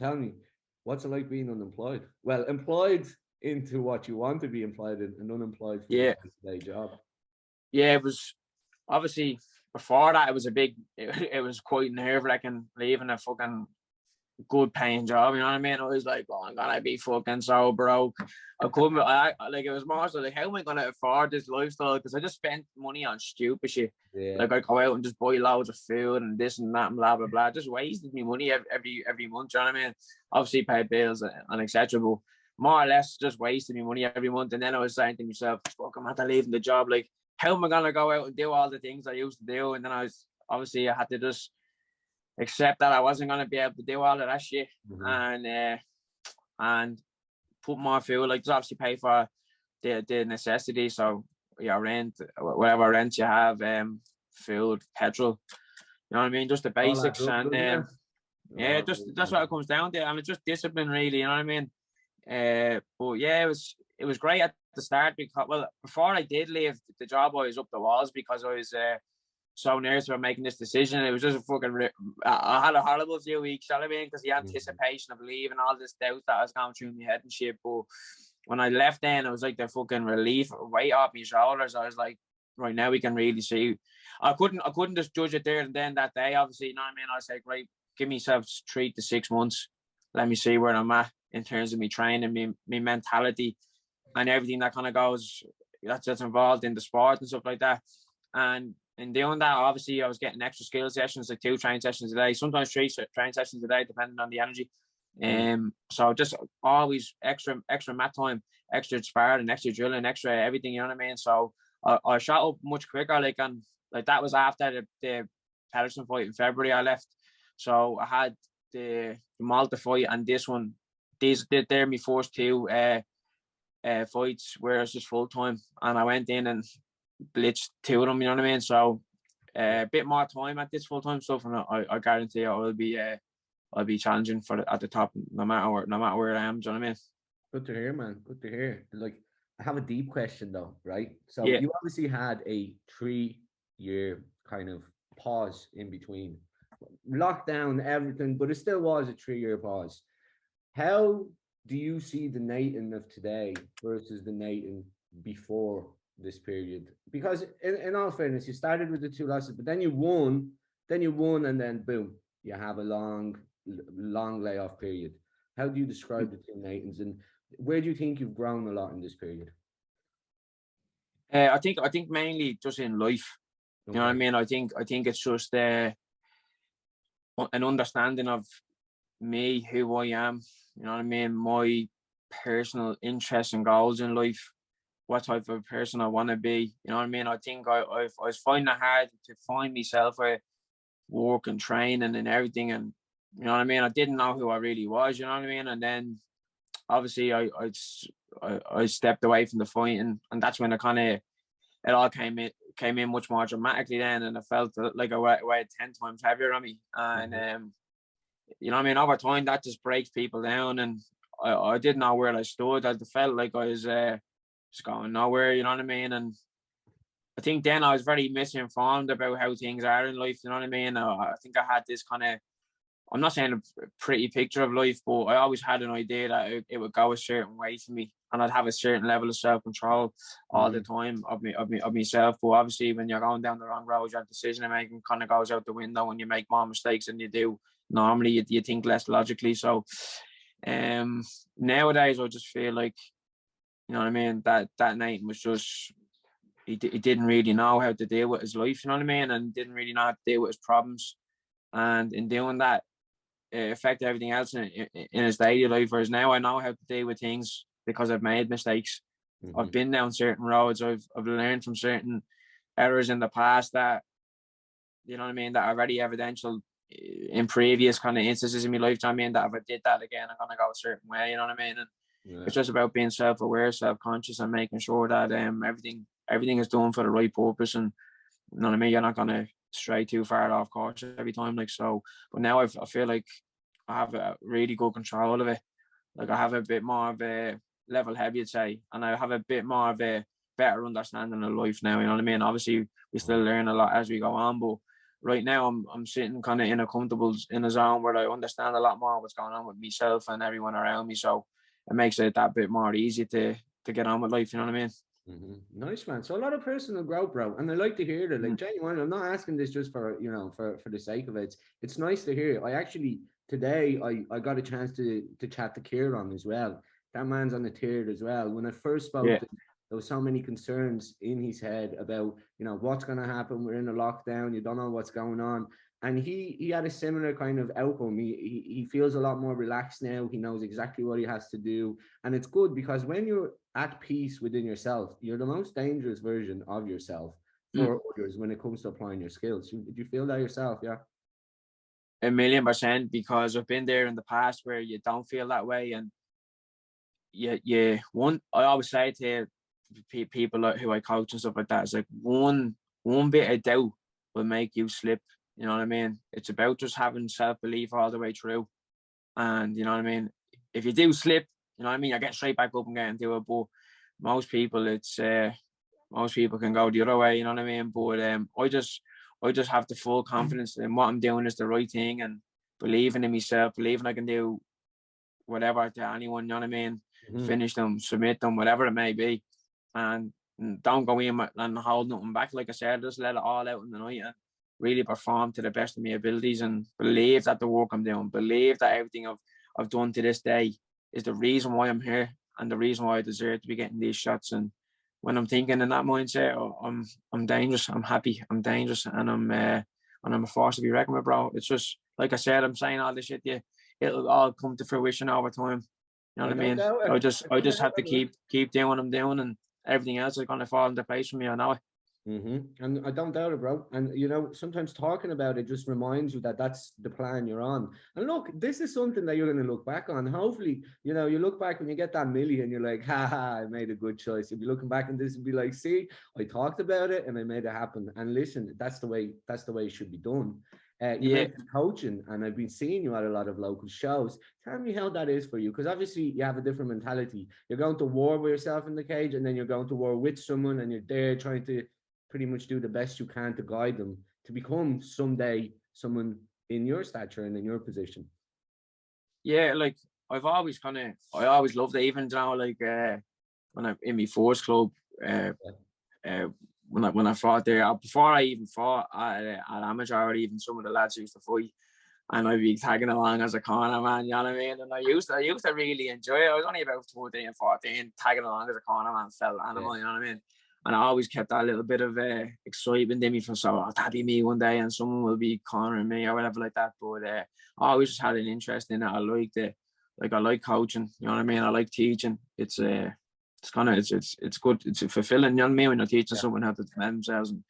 Tell me, what's it like being unemployed? Well, employed into what you want to be employed in, and unemployed for your Yeah, day-to-day job. yeah, it was obviously before that. It was it was quite nerve-wracking leaving a fucking good paying job, you know what I mean? I was like, oh, I'm gonna be fucking so broke. I couldn't, like, it was more so like, how am I gonna afford this lifestyle? Because I just spent money on stupid shit. Yeah. Like, I go out and just buy loads of food and this and that and blah blah blah. Just wasted me money every month, you know what I mean? Obviously pay bills and etc. But more or less just wasted me money every month. And then I was saying to myself, fuck, I'm not leaving the job. Like, how am I gonna go out and do all the things I used to do? And then I had to just accept that I wasn't going to be able to do all of that shit, and put more fuel. Like, there's obviously pay for the necessities, so your rent, whatever rent you have, food, petrol. You know what I mean? Just the All adds basics, up, and doesn't it? yeah, just that's what it comes down to, and it's just discipline, really. You know what I mean? But yeah, it was great at the start because, well, before I did leave the job, I was up the walls because I was so nervous about making this decision. It was just a fucking. I had a horrible few weeks, you know what I mean? Because the anticipation of leaving, all this doubt that was going through my head and shit. But when I left, then it was like the fucking relief, weight off my shoulders. I was like, right now we can really see. I couldn't just judge it there and then that day. Obviously, you know what I mean. I was like, right, give myself 3 to 6 months. Let me see where I'm at in terms of me training, me mentality, and everything that kind of goes that's involved in the sport and stuff like that. And in doing that, obviously, I was getting extra skill sessions, like 2 training sessions a day, sometimes 3 training sessions a day, depending on the energy. So just always extra mat time, extra sparring, extra drilling, extra everything. You know what I mean? So I shot up much quicker. Like, and like that was after the Patterson fight in February. I left, so I had the Malta fight and this one. They're my first 2 fights where it's just full time, and I went in and blitzed 2 of them. You know what I mean? So a bit more time at this full time stuff, and I guarantee I'll be challenging at the top no matter where I am. Do you know what I mean? Good to hear, man. Good to hear. Like, I have a deep question though, right? So Yeah. you obviously had a 3-year kind of pause in between lockdown, everything, but it still was a 3-year pause. How do you see the Nathan of today versus the Nathan before this period? Because in all fairness, you started with the 2 losses, but then you won, and then boom, you have a long layoff period. How do you describe the 2 Nathans, and where do you think you've grown a lot in this period? I think mainly just in life. You know what I Okay. mean? I think it's just an understanding of me, who I am. You know what I mean? My personal interests and goals in life, what type of person I want to be. You know what I mean? I think I was finding it hard to find myself with work and training and everything, and you know what I mean. I didn't know who I really was. You know what I mean? And then obviously I stepped away from the fighting, and that's when it all came in much more dramatically then, and I felt like I weighed 10 times heavier on me, and you know what I mean. Over time, that just breaks people down, and I didn't know where I stood. I felt like I was just going nowhere. You know what I mean? And I think then I was very misinformed about how things are in life. You know what I mean? I think I had this kind of, I'm not saying a pretty picture of life, but I always had an idea that it would go a certain way for me, and I'd have a certain level of self-control all the time of myself. But obviously, when you're going down the wrong road, your decision making kind of goes out the window when you make more mistakes than you do normally. You think less logically. So, nowadays, I just feel like, you know what I mean, that night was just, he didn't really know how to deal with his life. You know what I mean, and didn't really know how to deal with his problems. And in doing that, it affected everything else in his daily life. Whereas now I know how to deal with things because I've made mistakes. I've been down certain roads. I've learned from certain errors in the past that, you know what I mean, that are very evidential in previous kind of instances in my life. You know what I mean, that if I did that again, I'm gonna go a certain way. You know what I mean? And it's just about being self-aware, self-conscious, and making sure that everything is done for the right purpose. And you know what I mean, you're not gonna stray too far off course every time. Like, so, but now I feel like I have a really good control of it. Like, I have a bit more of a level head, you'd say, and I have a bit more of a better understanding of life now. You know what I mean? Obviously, we still learn a lot as we go on, but right now I'm sitting kind of in a zone where I understand a lot more what's going on with myself and everyone around me. So it makes it that bit more easy to get on with life. You know what I mean? Nice, man. So a lot of personal growth, bro, and I like to hear that. Like, genuine, I'm not asking this just for for the sake of it. It's nice to hear. I actually today I got a chance to chat to Kieran as well. That man's on the tier as well. When I first spoke to him, there was so many concerns in his head about what's going to happen. We're in a lockdown. You don't know what's going on. And he had a similar kind of outcome. He feels a lot more relaxed now. He knows exactly what he has to do. And it's good because when you're at peace within yourself, you're the most dangerous version of yourself for others when it comes to applying your skills. Did you feel that yourself? Yeah. 1,000,000%, because I've been there in the past where you don't feel that way. And I always say to people who I coach and stuff like that, it's like one bit of doubt will make you slip. You know what I mean? It's about just having self-belief all the way through. And you know what I mean? If you do slip, you know what I mean, I get straight back up and get into it. But most people can go the other way, you know what I mean? But I just have the full confidence in what I'm doing is the right thing, and believing in myself, believing I can do whatever to anyone, you know what I mean? Finish them, submit them, whatever it may be. And don't go in and hold nothing back. Like I said, just let it all out in the night and really perform to the best of my abilities, and believe that the work I'm doing, believe that everything I've done to this day is the reason why I'm here and the reason why I deserve to be getting these shots. And when I'm thinking in that mindset, I'm dangerous, I'm happy, I'm dangerous, and I'm a force to be reckoned with, bro. It's just like I said, I'm saying all this shit, yeah, it'll all come to fruition over time. You know what I mean? I just have to keep doing what I'm doing, and everything else is going to fall into place for me. I know it. And I don't doubt it, bro. And sometimes talking about it just reminds you that that's the plan you're on. And look, this is something that you're going to look back on. Hopefully, you look back when you get that million, you're like, I made a good choice. If you're looking back and this would be like, see, I talked about it and I made it happen. And listen, that's the way it should be done. You mentioned coaching, and I've been seeing you at a lot of local shows. Tell me how that is for you, because obviously you have a different mentality. You're going to war with yourself in the cage, and then you're going to war with someone, and you're there trying to pretty much do the best you can to guide them to become someday someone in your stature and in your position. Yeah, like I always loved it, even like when I'm in my force club, when I fought there, before I even fought at amateur, or even some of the lads used to fight, and I'd be tagging along as a corner man, you know what I mean? And I used to really enjoy it. I was only about 14, 14, tagging along as a corner man, felt animal, you know what I mean? And I always kept that little bit of excitement in me for that'll be me one day, and someone will be cornering me or whatever like that. But I always just had an interest in it. I liked it. Like I like coaching, you know what I mean? I like teaching. It's good. It's fulfilling, you know what I mean? When you're teaching someone how to defend themselves and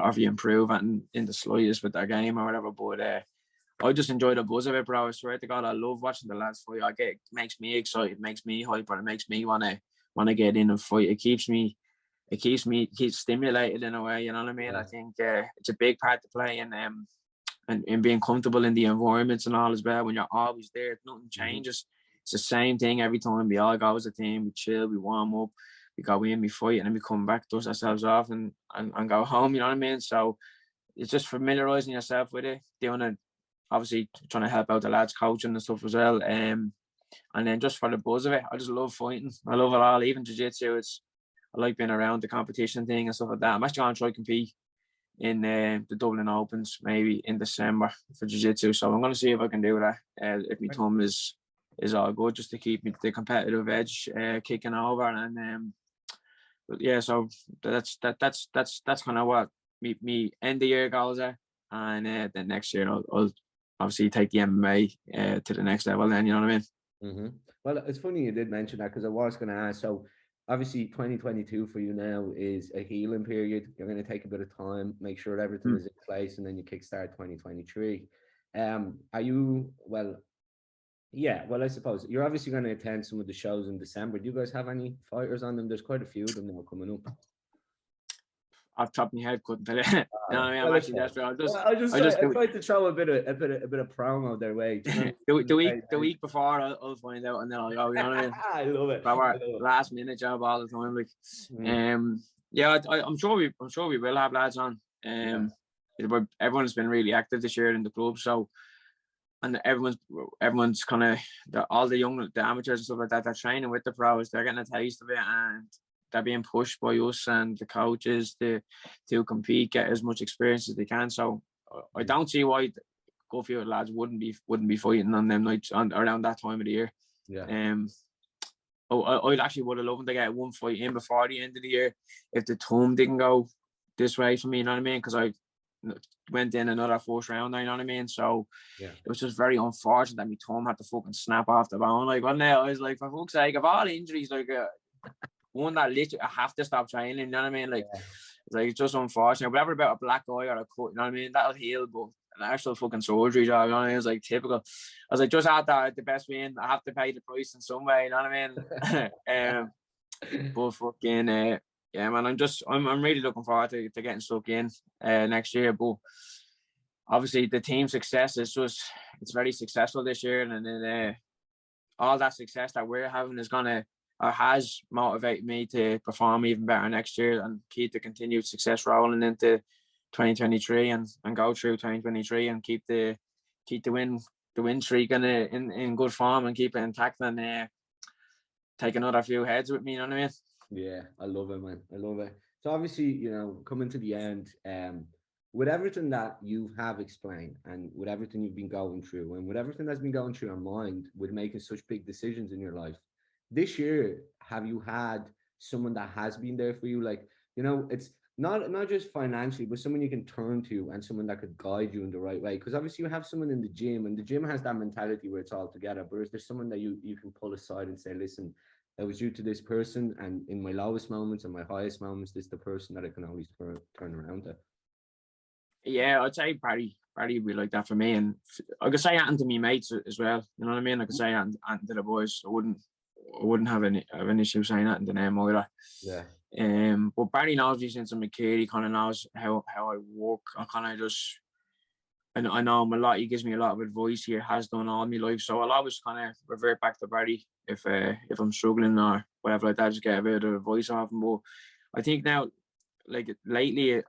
if you improve in the slightest with their game or whatever. But I just enjoy the buzz of it, bro. I swear to God, I love watching the lads fight. It makes me excited, makes me hyper, it makes me wanna get in and fight. It keeps stimulated in a way, you know what I mean? I think it's a big part to play in being comfortable in the environments and all as well. When you're always there, nothing changes. It's the same thing every time. We all go as a team, we chill, we warm up, we go in, we fight, and then we come back, dust ourselves off and go home, you know what I mean? So it's just familiarising yourself with it, doing it, obviously trying to help out the lads coaching and stuff as well. And then just for the buzz of it, I just love fighting. I love it all, even jiu-jitsu. I like being around the competition thing and stuff like that. I'm actually going to try compete in the Dublin Opens maybe in December for jiu-jitsu. So I'm going to see if I can do that. If my thumb is all good, just to keep the competitive edge kicking over. And but yeah, so that's kind of what me end the year goals are. And then next year I'll obviously take the MMA to the next level. Then, you know what I mean? Well, it's funny you did mention that, because I was going to ask. So obviously 2022 for you now is a healing period. You're going to take a bit of time, make sure everything is in place, and then you kickstart 2023. Are you, well, I suppose you're obviously going to attend some of the shows in December. Do you guys have any fighters on them? There's quite a few of them that are coming up. Off the top of my head, couldn't tell you. You know what I mean? I'm actually desperate. I tried to throw a bit of promo their way. The week before, I'll find out, and then I'll go. You know what I mean? I love it. Last minute job all the time. Like, yeah, I'm sure we will have lads on. everyone's been really active this year in the club. So, and everyone's kind of all the amateurs and stuff like that. They're training with the pros. They're getting a taste of it, and they're being pushed by us and the coaches to compete, get as much experience as they can. So I don't see why go field lads wouldn't be fighting on them nights around that time of the year. Yeah. I actually would have loved to get one fight in before the end of the year if the time didn't go this way for me, you know what I mean? Because I went in another first round, you know what I mean? So yeah, it was just very unfortunate that my thumb had to fucking snap off the bone. Like, well, now I was like, for fuck's sake, of all injuries, like one that literally I have to stop training, you know what I mean? Like, it's like, it's just unfortunate. Whatever about a black eye or a cut, you know what I mean? That'll heal, but an actual fucking surgery job, you know what I mean? It was like typical. I was like, just had that the best win. I have to pay the price in some way, you know what I mean? But fucking yeah, man, I'm really looking forward to getting stuck in next year. But obviously the team success is just, it's very successful this year, and then all that success that we're having is gonna or has motivated me to perform even better next year and keep the continued success rolling into 2023 and go through 2023 and keep the win streak in good form and keep it intact, and take another few heads with me, you know what I mean? Yeah, I love it, man. I love it. So obviously, coming to the end, with everything that you have explained and with everything you've been going through and with everything that's been going through your mind with making such big decisions in your life, this year, have you had someone that has been there for you? Like, it's not just financially, but someone you can turn to and someone that could guide you in the right way. Because obviously you have someone in the gym, and the gym has that mentality where it's all together. But is there someone that you can pull aside and say, listen, I was due to this person, and in my lowest moments and my highest moments, this is the person that I can always turn around to? Yeah, I'd say Barry would be like that for me, and I could say that to me mates as well. You know what I mean? I could say that to the boys. I wouldn't have an issue saying that to them either. Yeah. But Barry knows me since I'm a kid. He kind of knows how I work. I kind of just, I know him a lot. He gives me a lot of advice. He has done all my life, so I'll always kind of revert back to Barry if I'm struggling or whatever like that. Just get a bit of advice off him. But I think now, like lately,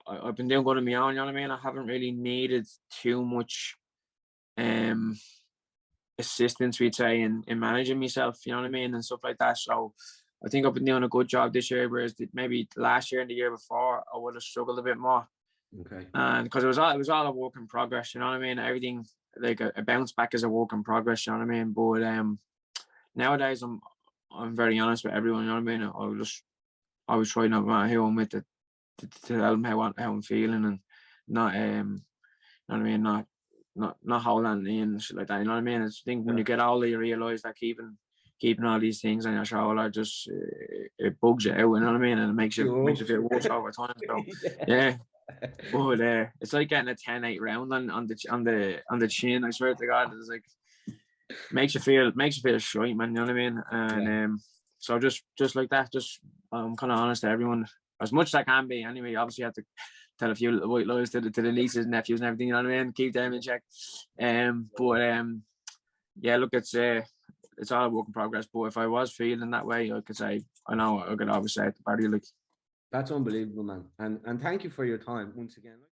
I've been doing good on my own. You know what I mean? I haven't really needed too much assistance, we'd say, in managing myself. You know what I mean, and stuff like that. So I think I've been doing a good job this year, whereas maybe last year and the year before I would have struggled a bit more. Okay. And because it was all a work in progress, you know what I mean? Everything like a bounce back is a work in progress, you know what I mean? But nowadays I'm very honest with everyone, you know what I mean? I always try, no matter who I'm with, to tell them how I'm feeling, and not you know what I mean, not holding in and shit like that, you know what I mean? I think when you get older you realise that keeping all these things on your shoulder just it bugs you out, you know what I mean? And it makes you feel worse over time. So yeah. But it's like getting a 10-8 round on the chin. I swear to God, it's like makes you feel shite, man. You know what I mean? And so just like that, just I'm kind of honest to everyone as much as I can be. Anyway, obviously, I have to tell a few little white lies to the nieces, nephews, and everything. You know what I mean? Keep them in check. But yeah, look, it's all a work in progress. But if I was feeling that way, I could say, I know I could always say at the party, like, That's unbelievable, man. And thank you for your time once again.